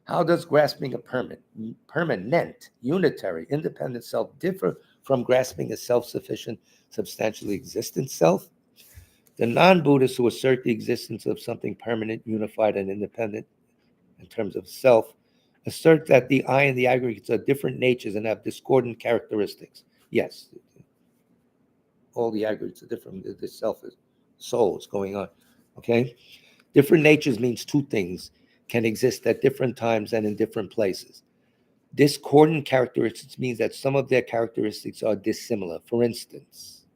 How does grasping a permanent, unitary, independent self differ from grasping a self-sufficient, substantially existent self? The non-Buddhists who assert the existence of something permanent, unified, and independent in terms of self assert that the I and the aggregates are different natures and have discordant characteristics. Yes, all the aggregates are different. The self is soul is going on. Okay? Different natures means two things can exist at different times and in different places. Discordant characteristics means that some of their characteristics are dissimilar. For instance,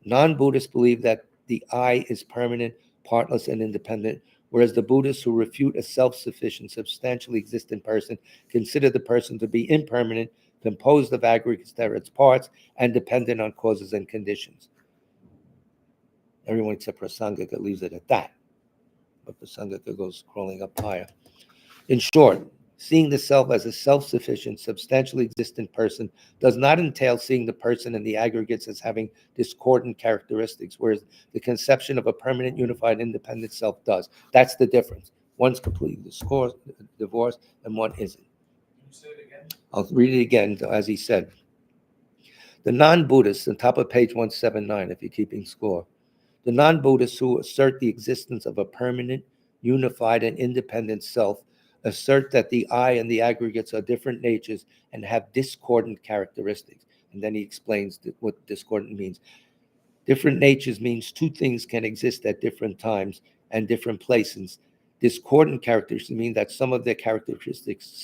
non-Buddhists believe that the I is permanent, partless, and independent, whereas the Buddhists who refute a self-sufficient, substantially existent person consider the person to be impermanent, composed of aggregates that are its parts, and dependent on causes and conditions. Everyone except Prasangika leaves it at that. But Prasangika goes crawling up higher. In short, seeing the self as a self-sufficient, substantially existent person does not entail seeing the person and the aggregates as having discordant characteristics, whereas the conception of a permanent, unified, independent self does. That's the difference. One's completely divorced and one isn't. Can you say it again? I'll read it again, as he said. The non-Buddhists, on top of page 179, if you're keeping score, the non-Buddhists who assert the existence of a permanent, unified, and independent self assert that the I and the aggregates are different natures and have discordant characteristics. And then he explains what discordant means. Different natures means two things can exist at different times and different places. Discordant characteristics mean that some of their characteristics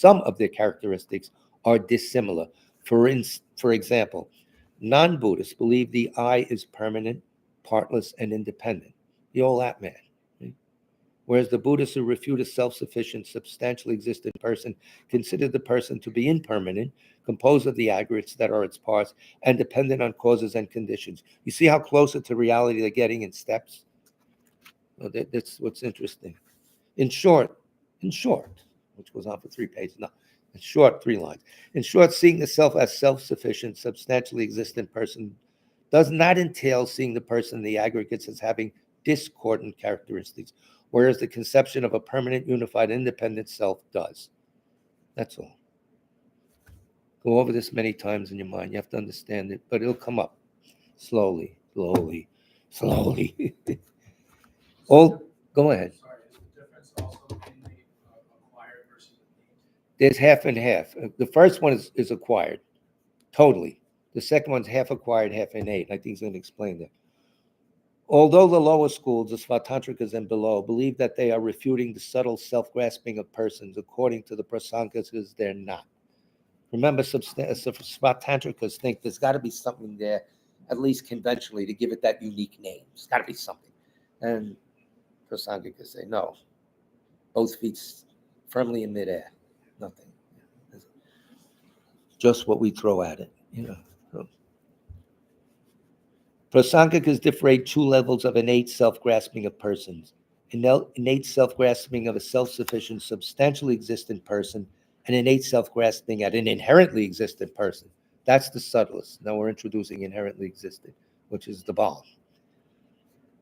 are dissimilar. For example, non-Buddhists believe the I is permanent, partless, and independent. The old that man. Whereas the Buddhists who refute a self-sufficient, substantially existent person consider the person to be impermanent, composed of the aggregates that are its parts, and dependent on causes and conditions. You see how closer to reality they're getting in steps? Well, that's what's interesting. In short, which goes on for 3 pages. No, in short, 3 lines. In short, seeing the self as self-sufficient, substantially existent person does not entail seeing the person in the aggregates as having discordant characteristics, whereas the conception of a permanent, unified, independent self does. That's all. Go over this many times in your mind. You have to understand it, but it'll come up slowly. All, go ahead. Sorry, is the difference also There's half and half. The first one is acquired, totally. The second one's half acquired, half innate. I think he's going to explain that. Although the lower schools, the Svatantrikas and below, believe that they are refuting the subtle self-grasping of persons, according to the Prasankas, they're not. Remember, Svatantrikas think there's got to be something there, at least conventionally, to give it that unique name. There's got to be something. And Prasankas say, no, both feet firmly in midair, nothing. Just what we throw at it, you know. Prasangikas differentiate two levels of innate self-grasping of persons. Innate self-grasping of a self-sufficient, substantially existent person, and innate self-grasping at an inherently existent person. That's the subtlest. Now we're introducing inherently existent, which is the bomb.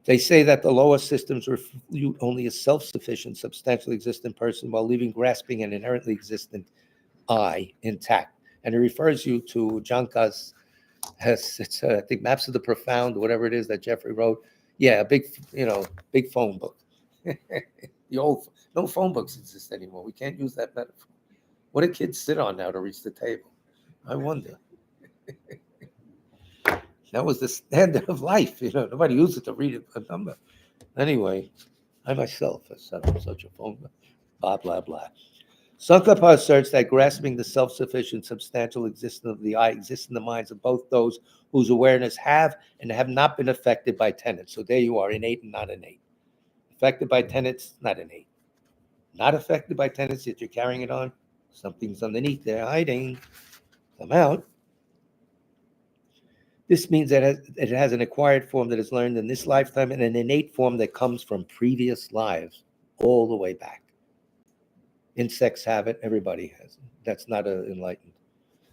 They say that the lower systems refute only a self-sufficient, substantially existent person while leaving grasping an inherently existent I intact. And it refers you to Janka's, it's I think Maps of the Profound, whatever it is that Jeffrey wrote. Yeah, a big, big phone book. The old, no phone books exist anymore. We can't use that metaphor. What do kids sit on now to reach the table? I wonder. That was the standard of life. Nobody used it to read a number. Anyway, I myself have set up such a phone book. Blah, blah, blah. Tsongkhapa asserts that grasping the self-sufficient, substantial existence of the I exists in the minds of both those whose awareness have and have not been affected by tenets. So there you are, innate and not innate. Affected by tenets, not innate. Not affected by tenets, yet you're carrying it on. Something's underneath there hiding. Come out. This means that it has an acquired form that is learned in this lifetime and an innate form that comes from previous lives all the way back. Insects have it, everybody has it. That's not enlightened.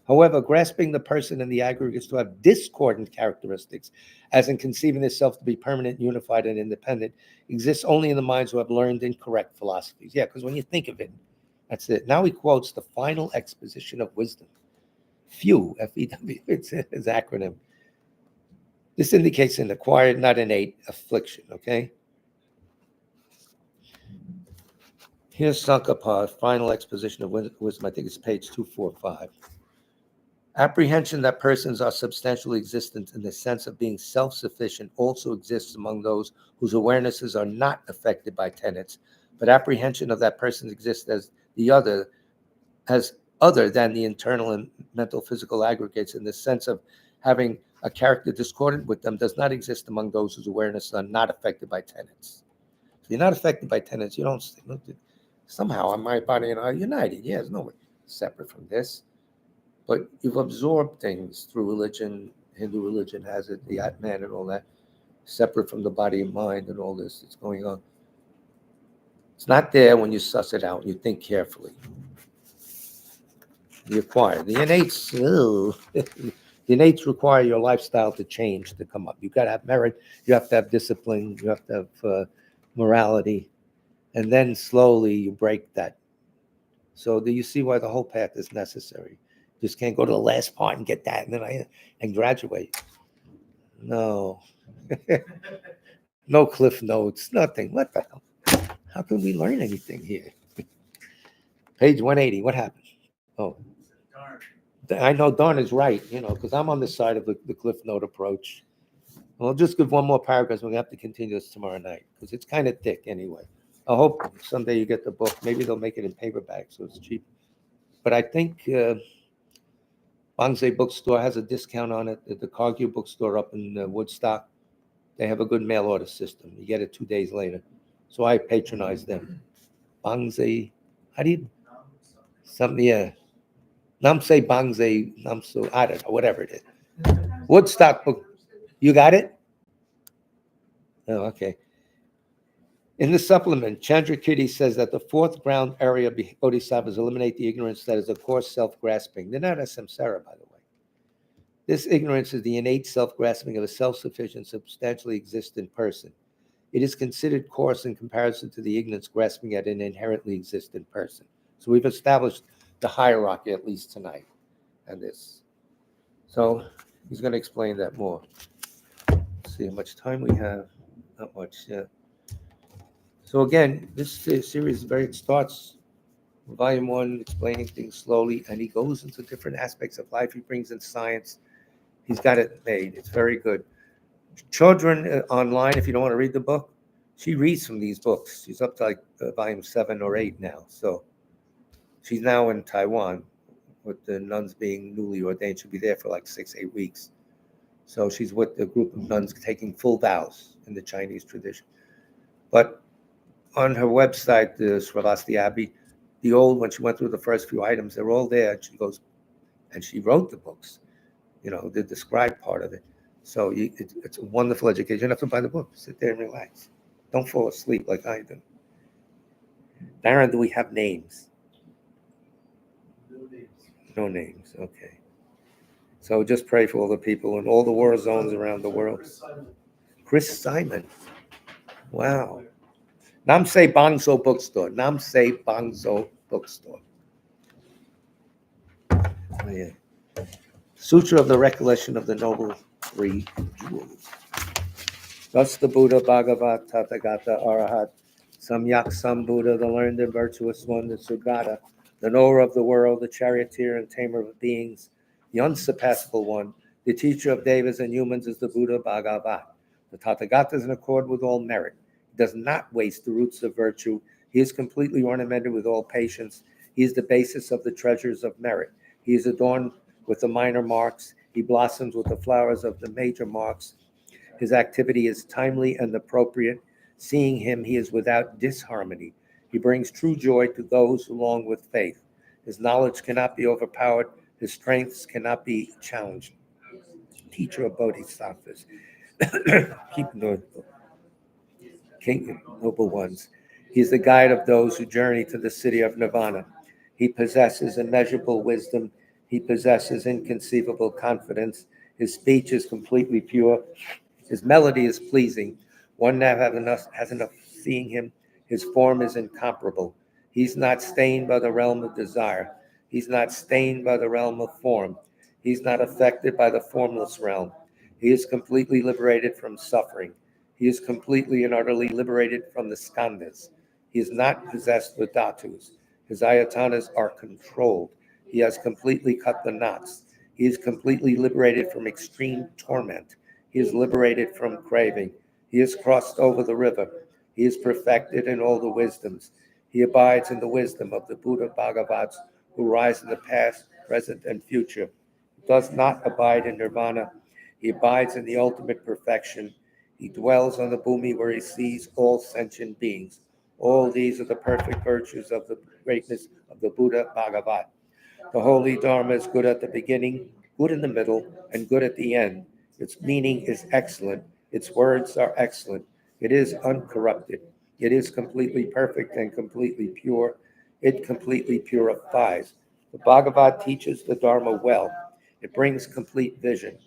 However, grasping the person and the aggregates to have discordant characteristics, as in conceiving itself to be permanent, unified, and independent, exists only in the minds who have learned incorrect philosophies. Yeah, because when you think of it, that's it. Now he quotes the final exposition of wisdom. FEW, F-E-W, it's his acronym. This indicates an acquired, not innate affliction, okay? Here's Tsongkhapa, final exposition of wisdom. I think it's page 245. Apprehension that persons are substantially existent in the sense of being self-sufficient also exists among those whose awarenesses are not affected by tenets, but apprehension of that person exists as other than the internal and mental physical aggregates in the sense of having a character discordant with them does not exist among those whose awarenesses are not affected by tenets. If you're not affected by tenets, you don't somehow my body and I are united. Yeah, there's no way separate from this. But you've absorbed things through religion. Hindu religion has it, the Atman and all that, separate from the body and mind and all this that's going on. It's not there when you suss it out and you think carefully. The acquired. The innates, the innates require your lifestyle to change to come up. You've got to have merit. You have to have discipline. You have to have morality. And then slowly you break that. So do you see why the whole path is necessary? Just can't go to the last part and get that and graduate. No. No cliff notes, nothing. What the hell? How can we learn anything here? Page 180, what happened? Oh, Darn. I know darn is right, because I'm on the side of the cliff note approach. I'll just give one more paragraph. We're going to have to continue this tomorrow night because it's kind of thick anyway. I hope someday you get the book. Maybe they'll make it in paperback so it's cheap. But I think Bangzai Bookstore has a discount on it. The Cargill Bookstore up in Woodstock, they have a good mail order system. You get it 2 days later. So I patronize them. Bangzai, how do you, something, yeah. Namse Bangzai, Namso, I don't know, whatever it is. Woodstock book, you got it? Oh, okay. In the supplement, Chandrakirti says that the fourth ground area of bodhisattvas eliminate the ignorance that is, of course, self-grasping. They're not a samsara, by the way. This ignorance is the innate self-grasping of a self-sufficient, substantially existent person. It is considered coarse in comparison to the ignorance grasping at an inherently existent person. So we've established the hierarchy, at least tonight, and this. So he's going to explain that more. Let's see how much time we have. Not much, yeah. So again, this series it starts Volume 1, explaining things slowly, and he goes into different aspects of life. He brings in science. He's got it made. It's very good. Children online, if you don't want to read the book, she reads from these books. She's up to like volume 7 or 8 now. So she's now in Taiwan with the nuns being newly ordained. She'll be there for like 6-8 weeks. So she's with a group of nuns taking full vows in the Chinese tradition. But on her website, the Sravasti Abbey, the old, when she went through the first few items, they're all there. And she goes, and she wrote the books, the described part of it. So it's a wonderful education. You don't have to buy the book. Sit there and relax. Don't fall asleep like I do. Darren, do we have names? No names. No names. Okay. So just pray for all the people in all the war zones around the world. Chris Simon. Wow. Namse Bangso Bookstore. Namse Bangso Bookstore. Oh, yeah. Sutra of the Recollection of the Noble Three Jewels. Thus the Buddha, Bhagavat, Tathagata, Arahat, Samyak Sambuddha, the learned and virtuous one, the Sugata, the knower of the world, the charioteer and tamer of beings, the unsurpassable one, the teacher of devas and humans is the Buddha Bhagavat. The Tathagata is in accord with all merit. He does not waste the roots of virtue. He is completely ornamented with all patience. He is the basis of the treasures of merit. He is adorned with the minor marks. He blossoms with the flowers of the major marks. His activity is timely and appropriate. Seeing him, he is without disharmony. He brings true joy to those who long with faith. His knowledge cannot be overpowered. His strengths cannot be challenged. Teacher of bodhisattvas. Keep King, noble ones. He is the guide of those who journey to the city of Nirvana. He possesses immeasurable wisdom. He possesses inconceivable confidence. His speech is completely pure. His melody is pleasing. One that has enough seeing him. His form is incomparable. He's not stained by the realm of desire. He's not stained by the realm of form. He's not affected by the formless realm. He is completely liberated from suffering. He is completely and utterly liberated from the skandhas. He is not possessed with dhatus. His ayatanas are controlled. He has completely cut the knots. He is completely liberated from extreme torment. He is liberated from craving. He has crossed over the river. He is perfected in all the wisdoms. He abides in the wisdom of the Buddha Bhagavats who rise in the past, present, and future. He does not abide in nirvana. He abides in the ultimate perfection. He dwells on the bhumi where he sees all sentient beings. All these are the perfect virtues of the greatness of the Buddha Bhagavat. The holy Dharma is good at the beginning, good in the middle, and good at the end. Its meaning is excellent. Its words are excellent. It is uncorrupted. It is completely perfect and completely pure. It completely purifies. The Bhagavad teaches the Dharma well. It brings complete vision.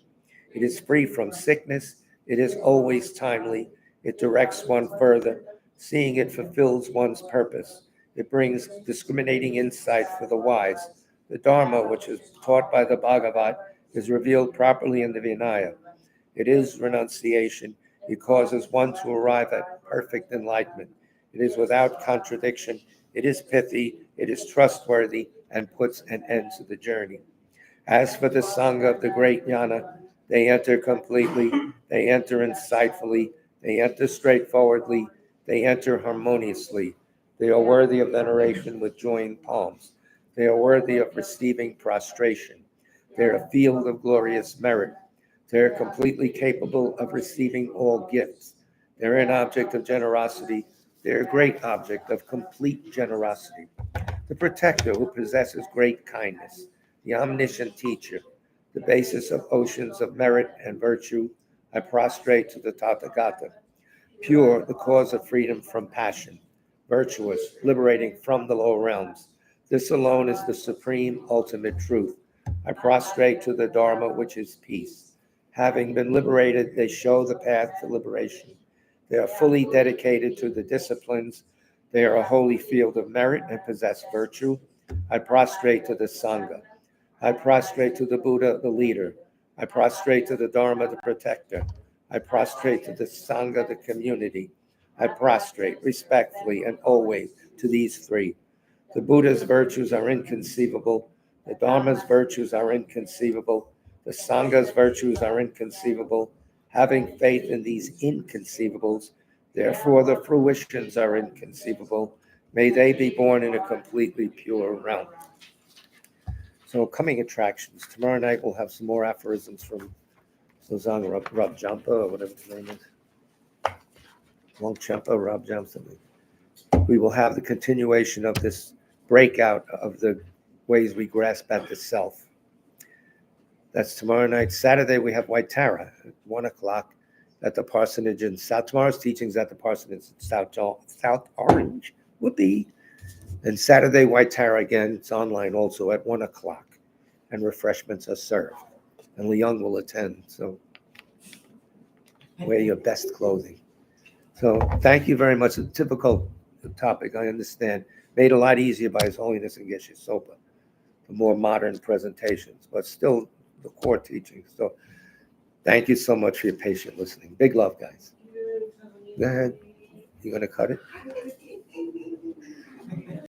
It is free from sickness. It is always timely. It directs one further. Seeing it fulfills one's purpose. It brings discriminating insight for the wise. The Dharma, which is taught by the Bhagavad, is revealed properly in the Vinaya. It is renunciation. It causes one to arrive at perfect enlightenment. It is without contradiction. It is pithy. It is trustworthy and puts an end to the journey. As for the Sangha of the great Jnana, they enter completely, they enter insightfully, they enter straightforwardly, they enter harmoniously. They are worthy of veneration with joined palms. They are worthy of receiving prostration. They are a field of glorious merit. They are completely capable of receiving all gifts. They're an object of generosity. They're a great object of complete generosity. The protector who possesses great kindness, the omniscient teacher, the basis of oceans of merit and virtue, I prostrate to the Tathagata. Pure, the cause of freedom from passion. Virtuous, liberating from the lower realms. This alone is the supreme ultimate truth. I prostrate to the Dharma, which is peace. Having been liberated, they show the path to liberation. They are fully dedicated to the disciplines. They are a holy field of merit and possess virtue. I prostrate to the Sangha. I prostrate to the Buddha, the leader. I prostrate to the Dharma, the protector. I prostrate to the Sangha, the community. I prostrate respectfully and always to these three. The Buddha's virtues are inconceivable. The Dharma's virtues are inconceivable. The Sangha's virtues are inconceivable. Having faith in these inconceivables, therefore the fruitions are inconceivable. May they be born in a completely pure realm. So coming attractions. Tomorrow night we'll have some more aphorisms from Tsong Rab Jampa, or whatever his name is. Longchenpa, Rab Jampa. We will have the continuation of this breakout of the ways we grasp at the self. That's tomorrow night. Saturday we have White Tara at 1 o'clock at the parsonage in South. Tomorrow's teachings at the parsonage in South Orange. Whoopee. And Saturday, White Tara again. It's online also at 1 o'clock. And refreshments are served. And Leung will attend. So wear your best clothing. So thank you very much. A typical topic, I understand. Made a lot easier by His Holiness and Geshe Sopa. The more modern presentations, but still the core teachings. So thank you so much for your patient listening. Big love, guys. Go ahead. You going to cut it?